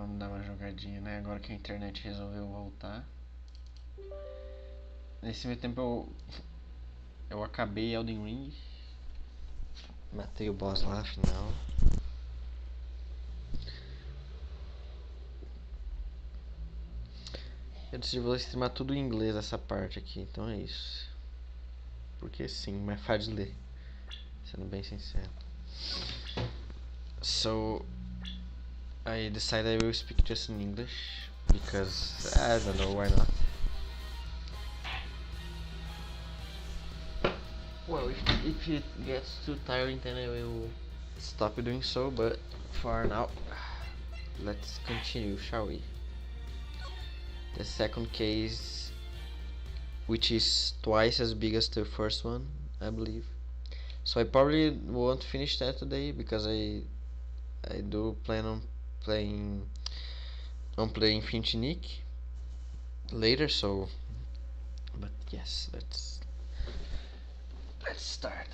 Vamos dar uma jogadinha, né? Agora que a internet resolveu voltar. Nesse meio tempo eu acabei Elden Ring. Matei o boss lá, afinal. Eu decidi vou streamar tudo em inglês essa parte aqui, então é isso. Porque sim, mais fácil de ler. Sendo bem sincero. So I decided I will speak just in English because I don't know why not. Well, if it gets too tiring, then I will stop doing so. But for now, let's continue, shall we? The second case, which is twice as big as the first one, I believe. So I probably won't finish that today because I do plan on playing Infinity later. So, but yes, let's start.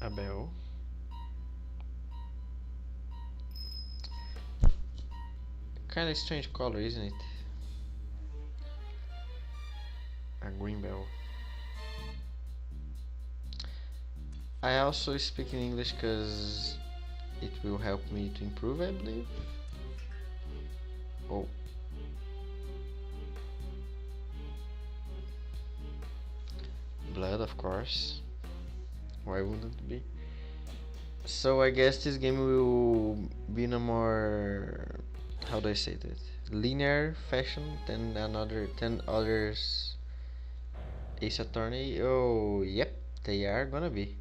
A bell. Kinda strange color, isn't it? A green bell. I also speak in English because it will help me to improve, I believe. Oh. Blood, of course. Why wouldn't it be? So I guess this game will be in a more, how do I say that, linear fashion than others Ace Attorney. Oh, yep, they are gonna be.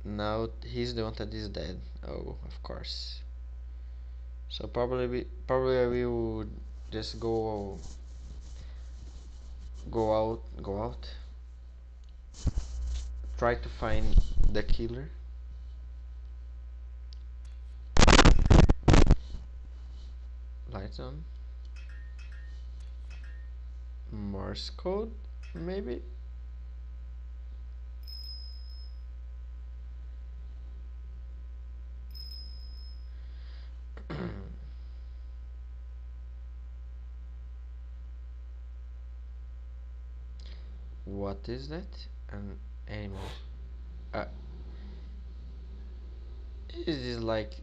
Now he's the one that is dead. Oh, of course. So probably I will just go out. Try to find the killer. Lights on. Morse code, maybe. What is that? An animal. Uh, is this like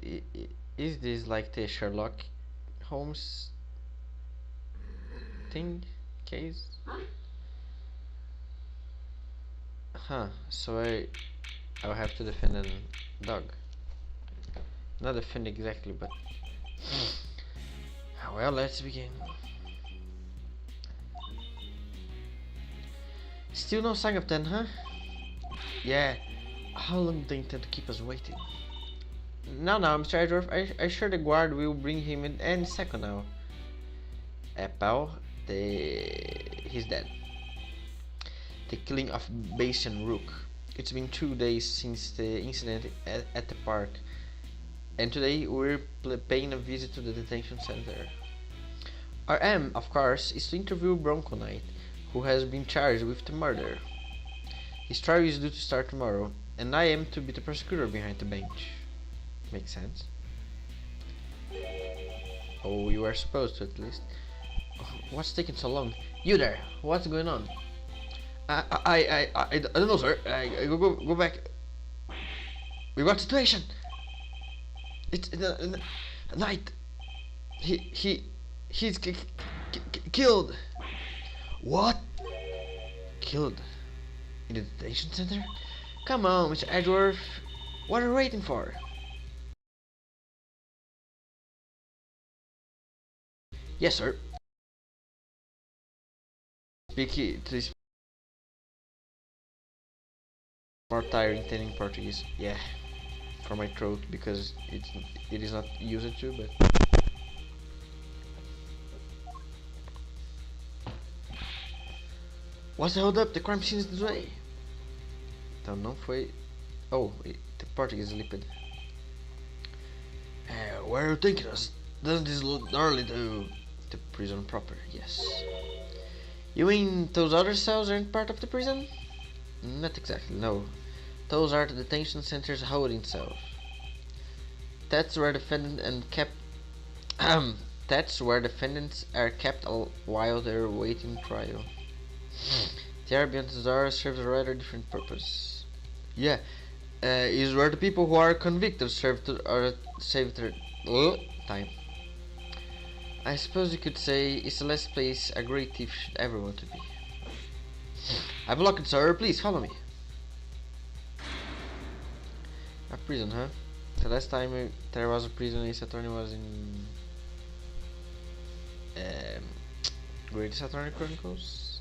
is this like the Sherlock Holmes thing case? Huh. So I'll have to defend a dog. Not defend exactly, but well, let's begin. Still no sign of them, huh? Yeah. How long do they intend to keep us waiting? No, Mr. Edworth. I sure the guard will bring him in any second now. Pal, he's dead. The killing of Bastian Rook. It's been 2 days since the incident at the park, and today we're paying a visit to the detention center. Our aim, of course, is to interview Bronco Knight, who has been charged with the murder. His trial is due to start tomorrow, and I am to be the prosecutor behind the bench. Makes sense. Oh, you are supposed to, at least. What's taking so long? You there? What's going on? I don't know, sir. Go back. We got situation. It's Knight. He's killed. What? Killed? In the detention center? Come on, Mr. Edworth. What are you waiting for? Yes, sir. Please. More tiring than in Portuguese. Yeah, for my throat because it is not used to, but. What's the hold up? The crime scene is this way. Então não foi. Oh, the Portuguese lipped. Where are you taking us? Doesn't this look early to the prison proper? Yes. You mean those other cells aren't part of the prison? Not exactly, no. Those are the detention centers holding cells. That's where defendants and kept. That's where defendants are kept while they're waiting trial. The area beyond the door serves a rather different purpose. Yeah, is where the people who are convicted save their time. I suppose you could say it's the last place a great thief should ever want to be. I'm locked, sir. Please follow me. A prison, huh? The last time there was a prison in Saturn was in Great Saturn Chronicles.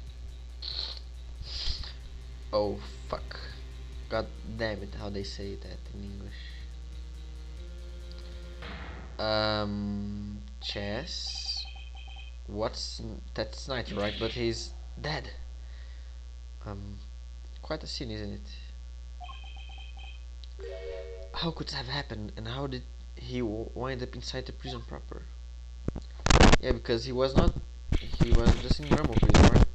Oh fuck! God damn it! How they say that in English? Chess. That's Knight, right? But he's dead. Quite a scene, isn't it? How could that have happened, and how did he wind up inside the prison proper? Yeah, because he was not. He was just in normal prison, right?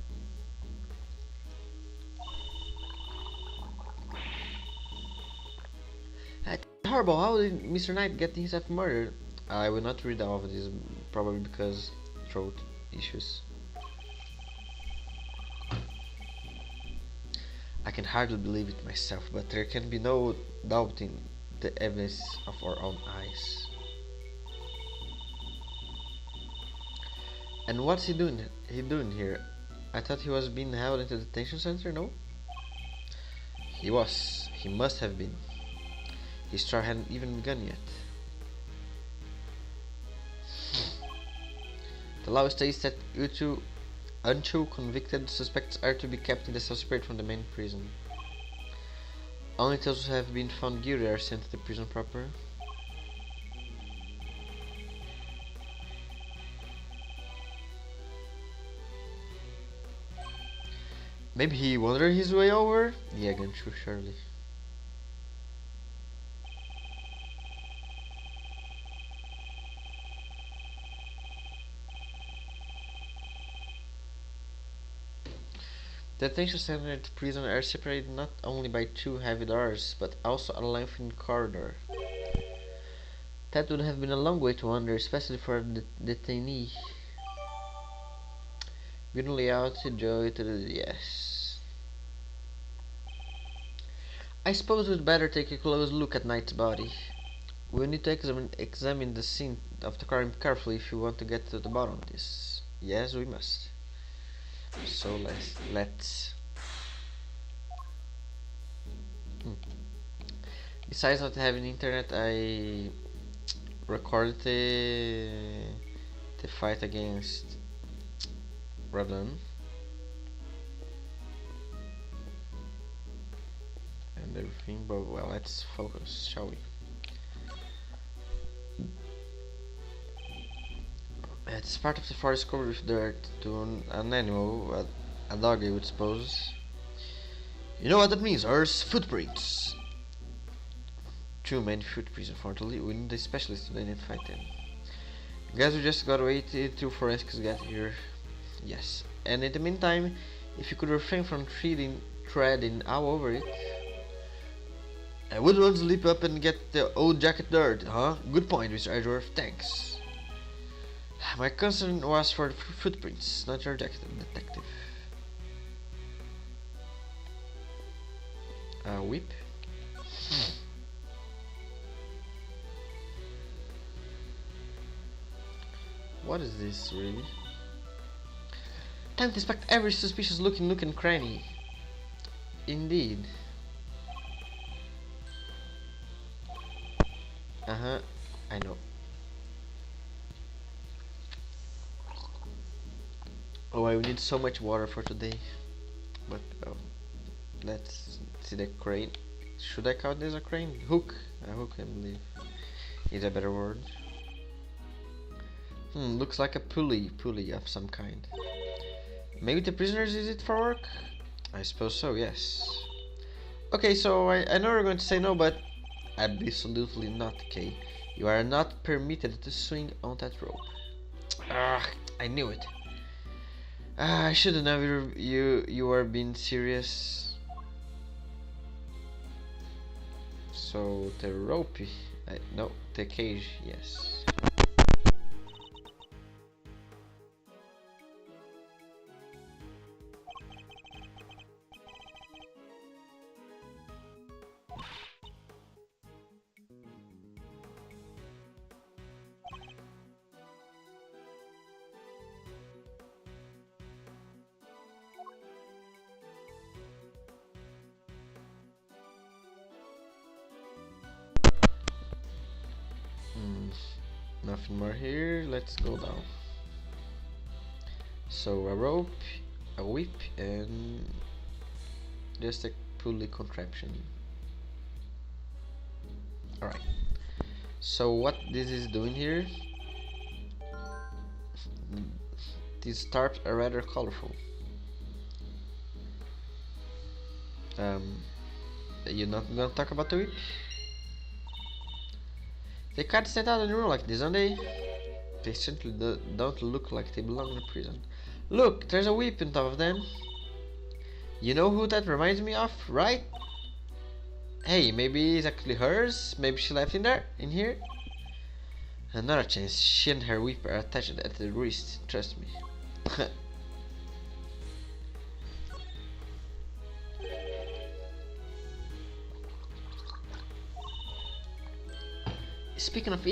Horrible. How did Mr. Knight get himself murdered? I will not read all of this, probably because throat issues. I can hardly believe it myself, but there can be no doubting the evidence of our own eyes. And what's he doing? Here? I thought he was being held into the detention center. No, he was. He must have been. His trial hadn't even begun yet. The law states that until convicted suspects are to be kept in the cell separate from the main prison. Only those who have been found guilty are sent to the prison proper. Maybe he wandered his way over? Yeah, again, surely. The detention center and the prison are separated not only by two heavy doors, but also a lengthened corridor. That would have been a long way to wander, especially for a detainee. Good layout, joy to the yes. I suppose we'd better take a close look at Knight's body. We'll need to examine the scene of the crime carefully if we want to get to the bottom of this. Yes, we must. So let's. Besides not having internet, I recorded the fight against Radon and everything. But well, let's focus, shall we? It's part of the forest covered with dirt to an animal, a dog I would suppose. You know what that means, ours? Footprints! Too many footprints, unfortunately. We need a specialist to identify them. Guess we just gotta wait till forensics get here. Yes. And in the meantime, if you could refrain from treading all over it. I wouldn't want to leap up and get the old jacket dirt, huh? Good point, Mr. Edworth. Thanks. My concern was for the footprints, not your jacket, detective. A whip? What is this, really? Time to inspect every suspicious looking nook and cranny. Indeed. I know. Oh, I need so much water for today. But let's see the crane. Should I count this a crane? Hook. A hook, I believe. Is a better word. Looks like a pulley of some kind. Maybe the prisoners use it for work? I suppose so, yes. Okay, so I know you're going to say no, but absolutely not, okay? You are not permitted to swing on that rope. I knew it. I should have known you were being serious. So the rope, no, the cage, yes. Nothing more here, let's go down. So a rope, a whip, and just a pulley contraption. Alright, so what this is doing here, these tarps are rather colorful. You're not gonna talk about the whip? They can't stand out in a room like this, don't they? They simply don't look like they belong in a prison. Look, there's a whip on top of them. You know who that reminds me of, right? Hey, maybe it's actually hers. Maybe she left in here. Another chance. She and her whip are attached at the wrist. Trust me. Speaking of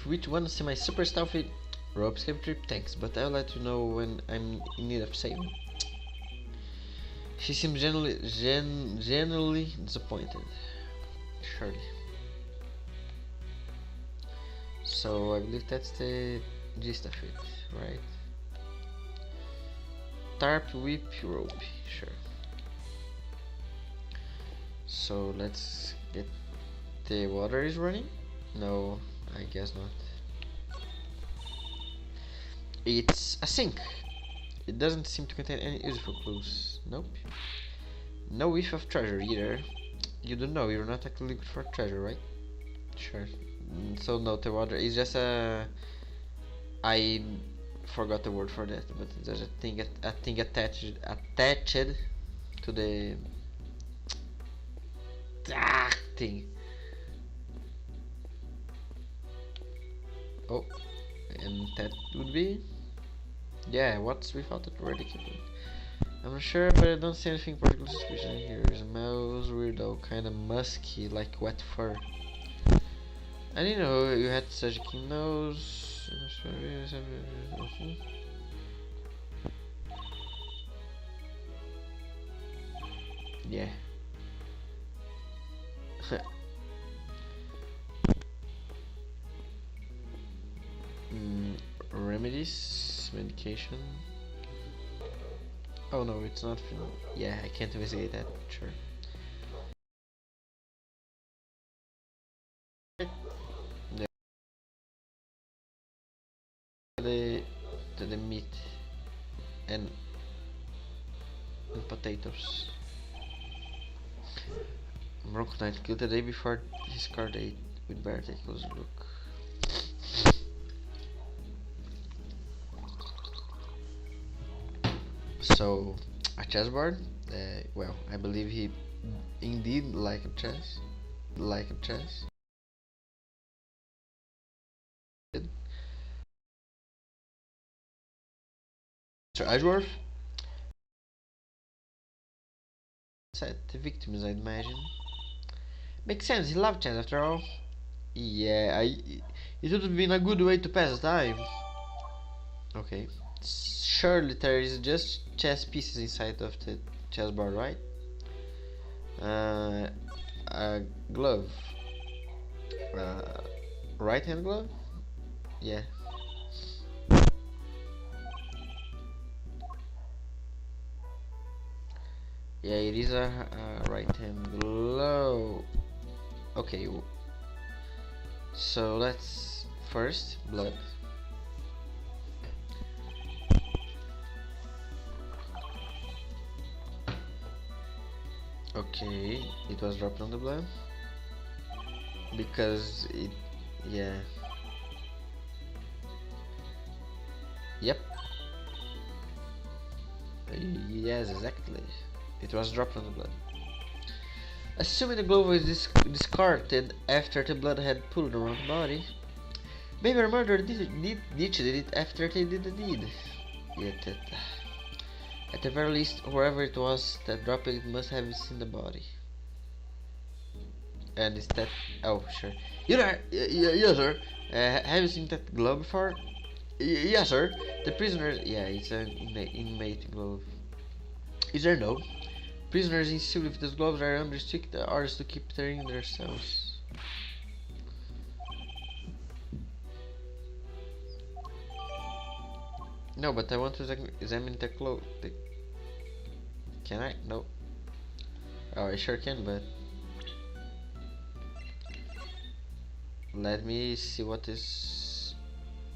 which one is my super stealthy rope escape trip? Thanks, but I'll let you know when I'm in need of saving. She seems genuinely disappointed. Surely. So I believe that's the gist of it, right? Tarp, whip, rope, sure. So let's get the water is running. No, I guess not. It's a sink. It doesn't seem to contain any useful clues. Nope. No whiff of treasure either. You don't know, you're not actually looking for treasure, right? Sure. So no, the water is just a... I forgot the word for that, but there's a thing attached to the thing. Oh, and that would be, yeah, what's without it already keeping. I'm not sure, but I don't see anything particularly suspicious in here. It smells weirdo, kinda musky, like wet fur. I didn't know you had such a keen nose. Yeah. Remedies, medication. Oh no, it's not. Yeah, I can't investigate that. Sure. The meat and potatoes. Bronco Knight killed the day before his car date. We'd better take a closer look. So, a chessboard. Well, I believe he indeed liked chess. Mr. Edworth? Said the victims, I'd imagine. Makes sense, he loved chess after all. Yeah, it would have been a good way to pass the time. Okay. Surely there is just chess pieces inside of the chessboard, right? A glove. Right hand glove? Yeah. Yeah, it is a right hand glove. Okay. So let's first blood. Okay, it was dropped on the blood because it, yeah. Yep. Yes, exactly. It was dropped on the blood. Assuming the glove was discarded after the blood had pooled around the body, maybe our murderer ditched it after they did the deed. Yet, at the very least, whoever it was that dropped it must have seen the body. And is that... oh, sure. You know, yes, sir. Have you seen that glove before? Yes, sir. The prisoner... yeah, it's an inmate glove. Is there no? Prisoners insist if those gloves are under strict orders to keep them in their cells. No, but I want to examine the glove. Can I? No. Oh, I sure can, but... let me see what is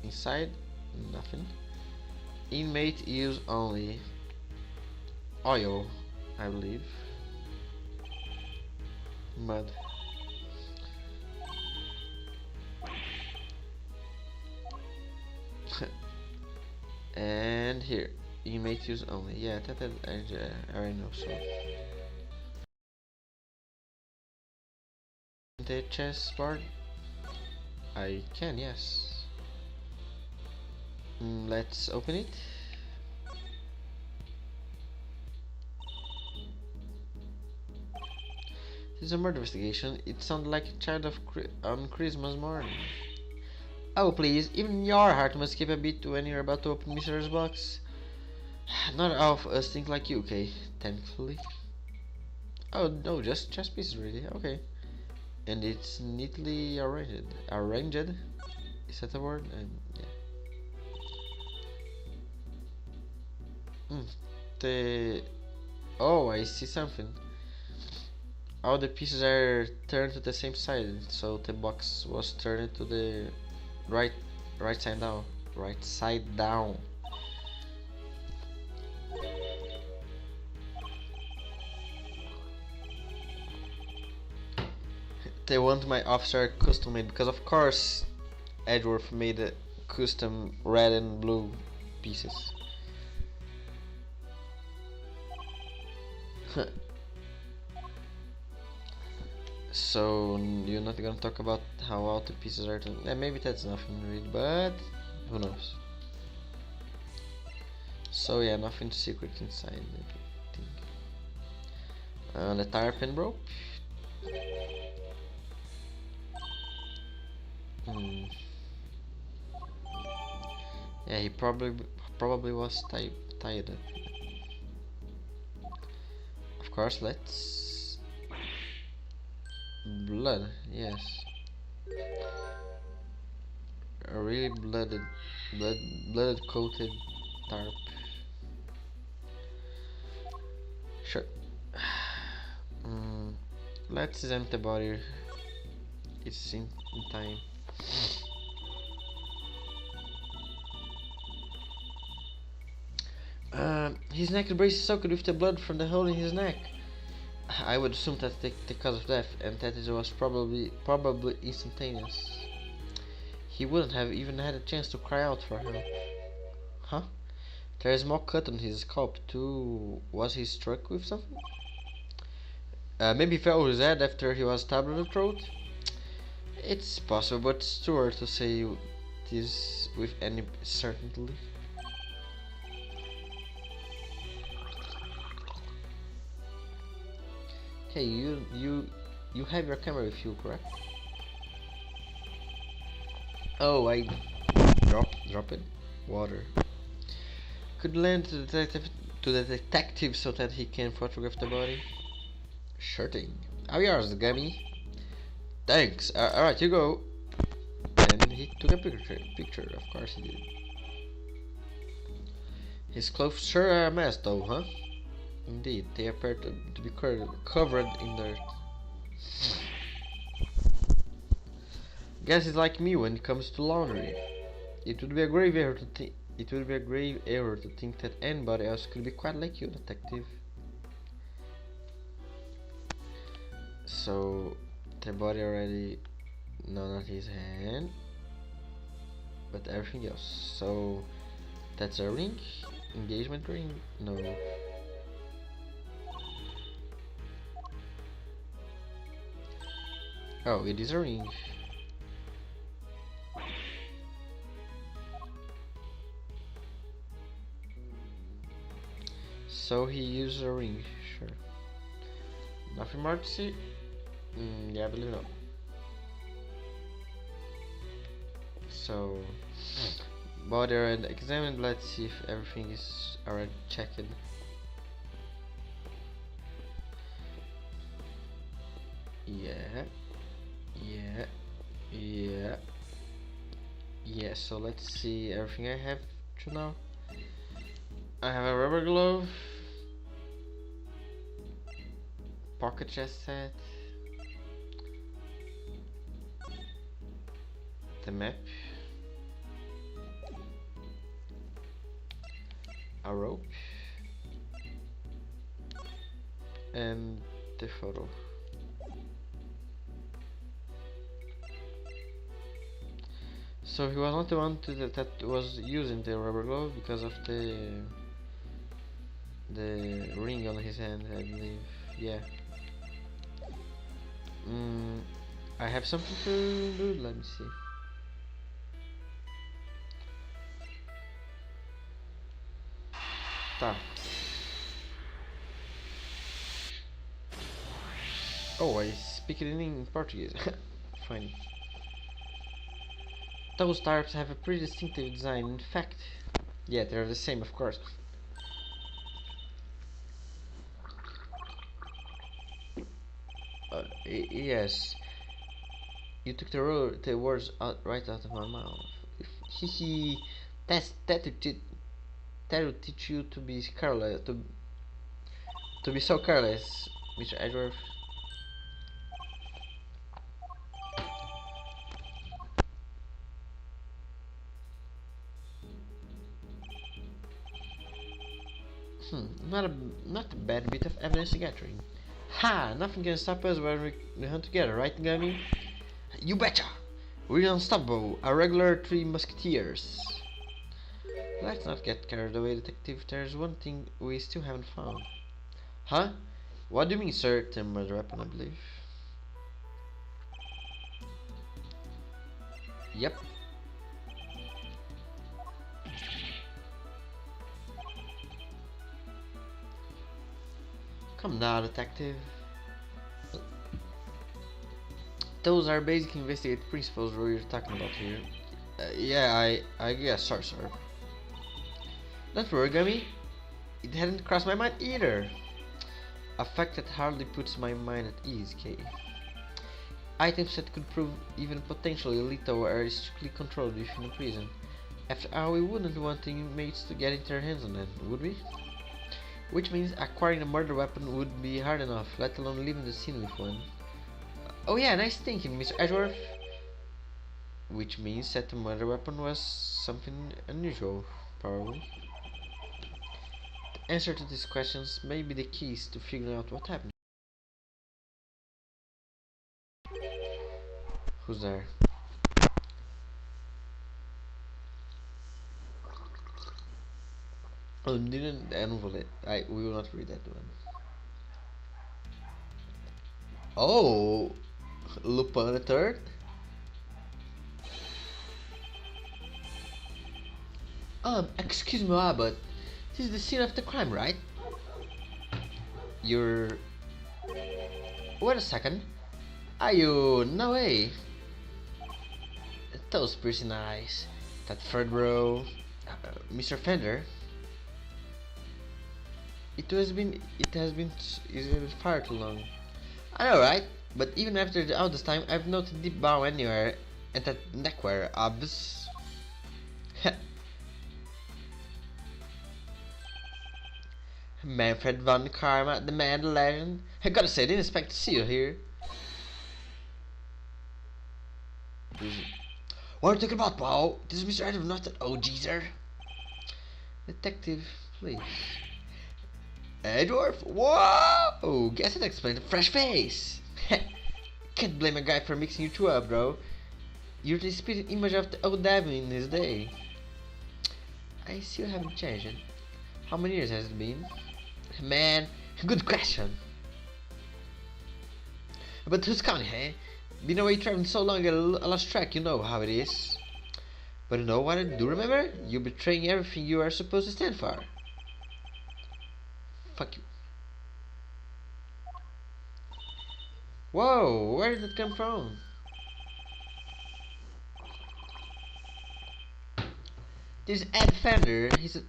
inside. Nothing. Inmate use only. Oil, I believe. Mud. And here, inmate use only. Yeah, that I already know. So the chest board, I can, yes. Let's open it. This is a murder investigation. It sounded like a child of on Christmas morning. Oh please, even your heart must skip a beat when you're about to open Mr.'s box. Not all of us think like you, okay? Thankfully. Oh no, just chess pieces really, okay. And it's neatly arranged. Arranged? Is that a word? Yeah. Oh, I see something. All the pieces are turned to the same side, so the box was turned to the right side down. Right side down. They want my officer custom made because of course Edworth made a custom red and blue pieces. So you're not gonna talk about how all the pieces are maybe that's nothing to read, but who knows. So yeah, nothing secret inside the thing. The tire pin broke. Yeah, he probably was tied up. Of course, let's... blood, yes. A really blooded coated tarp. Sure. Let's examine the body. It's in time. His neck brace is soaked with the blood from the hole in his neck. I would assume that's the cause of death, and that it was probably instantaneous. He wouldn't have even had a chance to cry out for help. Huh? There is a small cut on his scalp too. Was he struck with something? Maybe he fell on his head after he was stabbed in the throat. It's possible, but it's too early to say this with any certainty. Hey, you have your camera with you, correct? Oh, I drop it. Water. Could lend to the detective so that he can photograph the body. Sure thing. How yours, Gummy? Thanks. Alright, you go. And he took a picture. Of course he did. His clothes sure are a mess, though, huh? Indeed, they appear to be covered in dirt. Guess it's like me when it comes to laundry. It would be a grave error to think that anybody else could be quite like you, detective. So the body already, no, not his hand, but everything else. So that's a ring, engagement ring. No. Oh, it is a ring. So he used a ring, sure. Nothing more to see? Yeah, I believe not. So, bother and examine, let's see if everything is already checked. Yeah, yeah, yeah, yeah, so let's see everything I have to now. I have a rubber glove, pocket chest set, the map, a rope, and the photo. So he was not the one that was using the rubber glove because of the ring on his hand, I believe. Yeah. I have something to do. Let me see. Tá. Oh, I speak it in Portuguese. Fine. Those tarps have a pretty distinctive design. In fact, yeah, they're the same, of course. Yes, you took the words right out of my mouth. He, that will teach you to be careless, to be so careless, Mr. Edworth. Not a bad bit of evidence gathering. Ha! Nothing can stop us when we hunt together, right, Gummy? You betcha! We're unstoppable, a regular three musketeers. Let's not get carried away, detective. There's one thing we still haven't found. Huh? What do you mean, sir? The murder weapon, I believe. Yep. Come now, detective. Those are basic investigative principles we're talking about here. Yeah, I guess, sorry, sir. Don't worry, Gummy. It hadn't crossed my mind either. A fact that hardly puts my mind at ease, Kay. Items that could prove even potentially lethal are strictly controlled within a prison. After all, we wouldn't want the inmates to get their hands on them, would we? Which means acquiring a murder weapon would be hard enough, let alone leaving the scene with one. Oh yeah, nice thinking, Mr. Edworth. Which means that the murder weapon was something unusual, probably. The answer to these questions may be the keys to figuring out what happened. Who's there? Oh, didn't envelope. We will not read that one. Oh, Lupin the Third. Excuse me, but this is the scene of the crime, right? You're. Wait a second. Are you? No way. Those pretty nice. That third row, Mr. Fender. It has been far too long. I know, right? But even after all this time, I've noted deep bow anywhere, and that neckwear, obs. Manfred von Karma, the man, the legend. I gotta say, I didn't expect to see you here. What are you talking about, Paul? This is Mr. Adam, not that OG, sir. Detective, please. Edworth? Whoa! Guess it explains the fresh face. Can't blame a guy for mixing you two up, bro. You're the spirit image of the old devil in his day. I still haven't changed. How many years has it been? Man, good question. But who's counting, hey? Been away traveling so long, I lost track. You know how it is. But you know what I do remember? You betraying everything you are supposed to stand for. Fuck you. Whoa, where did that come from? This Ed Fender, he's a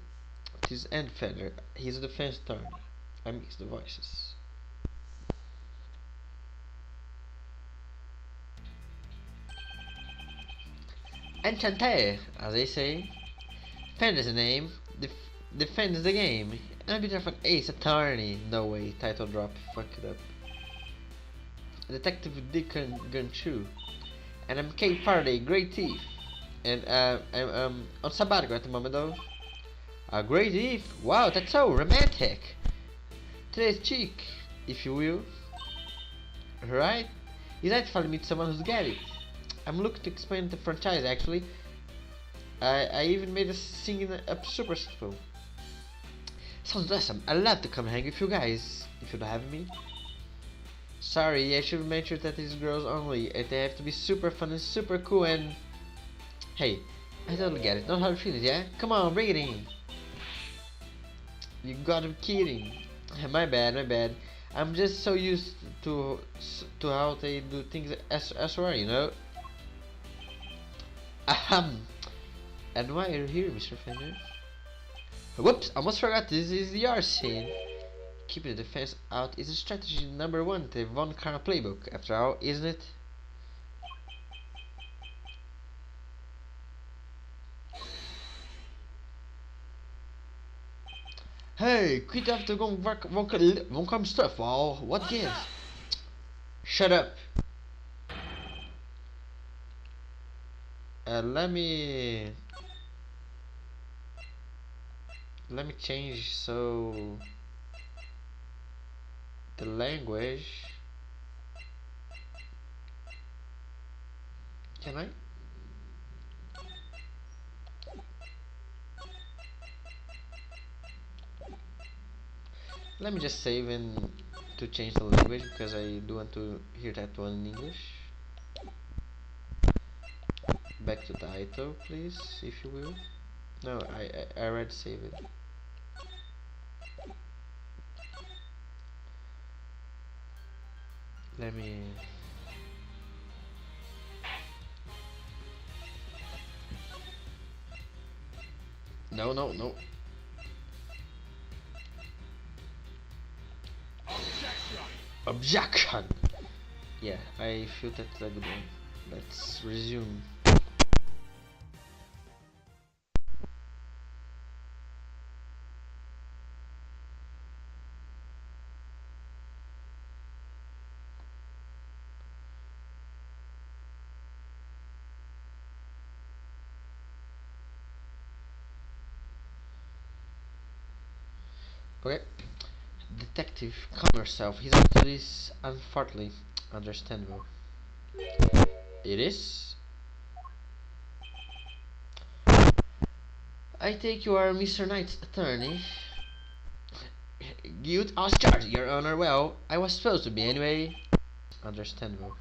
defense attorney. I mix the voices. Enchanté, as they say. Fender's the name, defends the game. I'm a bit of an ace attorney. No way, title drop, fuck it up. Detective Dick Gunchu. And I'm Kate Faraday, great thief. And I'm on sabbatical at the moment though. A great thief? Wow, that's so romantic. Today's cheek, if you will. Right? You'd like to finally meet someone who's got it. I'm looking to expand the franchise actually. I even made a singing up super successful. Sounds awesome. I'd love to come hang with you guys if you'd have me. Sorry, I should have mentioned that these girls only. And they have to be super fun and super cool and... Hey, I totally get it. Not hard feelings, yeah? Come on, bring it in. You gotta be kidding. My bad. I'm just so used to how they do things elsewhere, you know? Ahem. And why are you here, Mr. Fender? Whoops, almost forgot this is your scene. Keeping the defense out is a strategy number one, the Von Karma playbook, after all, isn't it? Hey, quit after going won't come stuff, all. What gives? Shut up. Let me change so the language. Can I? Let me just save and to change the language because I do want to hear that one in English. Back to the title, please, if you will. No, I already saved it. Let me... No. Objection! Yeah, I feel that's a good one. Let's resume. Okay. Detective, calm yourself. His attitude is unfortunately understandable. It is? I take you are Mr. Knight's attorney. Guilt as charged, Your Honor. Well, I was supposed to be anyway. Understandable.